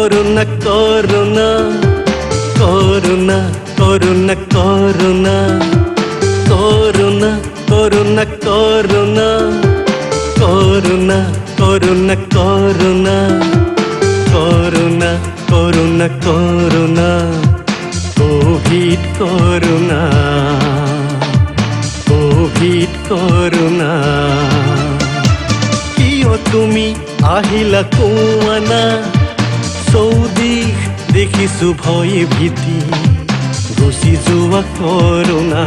করুণা করুণা করুণা করুণা করুণা করুণা করুণা করুণা করুণা করুণা করুণা করুণা করুণা করুণা Covid করুণা Covid করুণা কিয় তুমি আহিলা কোৱানা চৌদিশ দেখিছো ভয় ভীতি গুচি যোৱা কৰোণা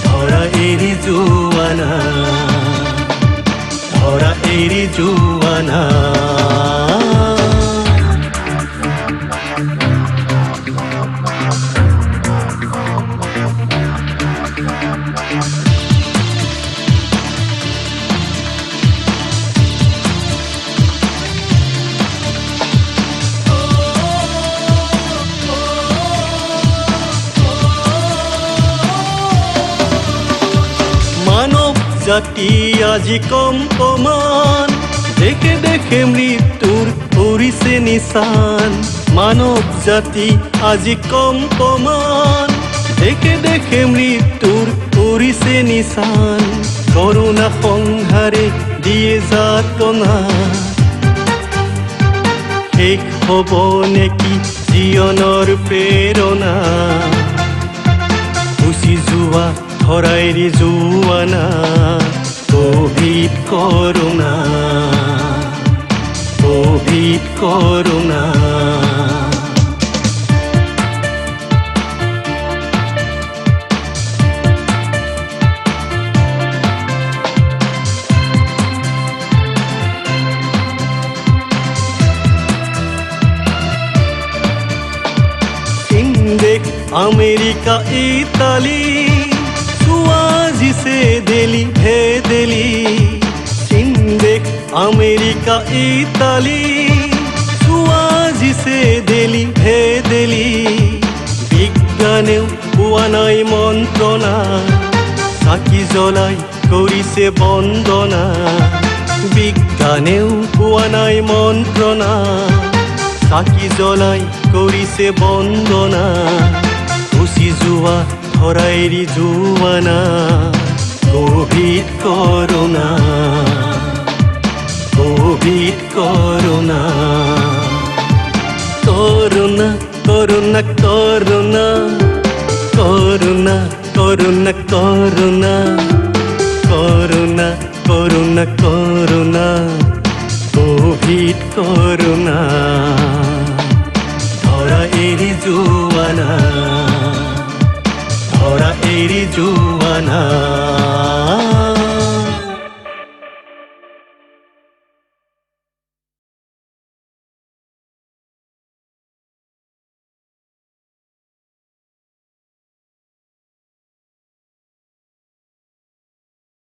ধৰা এৰি যোৱানা ধৰা এৰি যোৱানা জাতি আজি কম্পমান দেখে দেখে মৃত্যুর পরিছে নিশান মানব জাতি আজি কম্পমান দেখে দেখে মৃত্যুর পরিছে নিশান করোনা সংহারে দিয়ে যাতনা শেষ হব নেকি জীৱনৰ প্ৰেৰণা গুচি যোৱা ধৰা এৰি যোৱানা কোভিড করুণা কোভিড করুণা দেশ আমেরিকা ইতালি সুয়াজিছে দেলি ভেদেলি দেশ আমেরিকা ইতালি সুয়াজিছে দেলি ভেদেলি বিজ্ঞানেও পোৱা নাই মন্ত্ৰণা চাকি জ্বলাই কৰিছে বন্দনা বিজ্ঞানেও পোৱা নাই মন্ত্ৰণা চাকি জ্বলাই কৰিছে বন্দনা গুচি যোৱা ধৰা এৰি যোৱানা কোভিড কৰুণা কোভিড কৰুণা কৰুণা কৰুণা কৰুণা কৰুণা কৰুণা কৰুণা কৰুণা কৰুণা কৰুণা কোভিড কৰুণা ধৰা এৰি যোৱানা ধৰা এৰি যোৱানা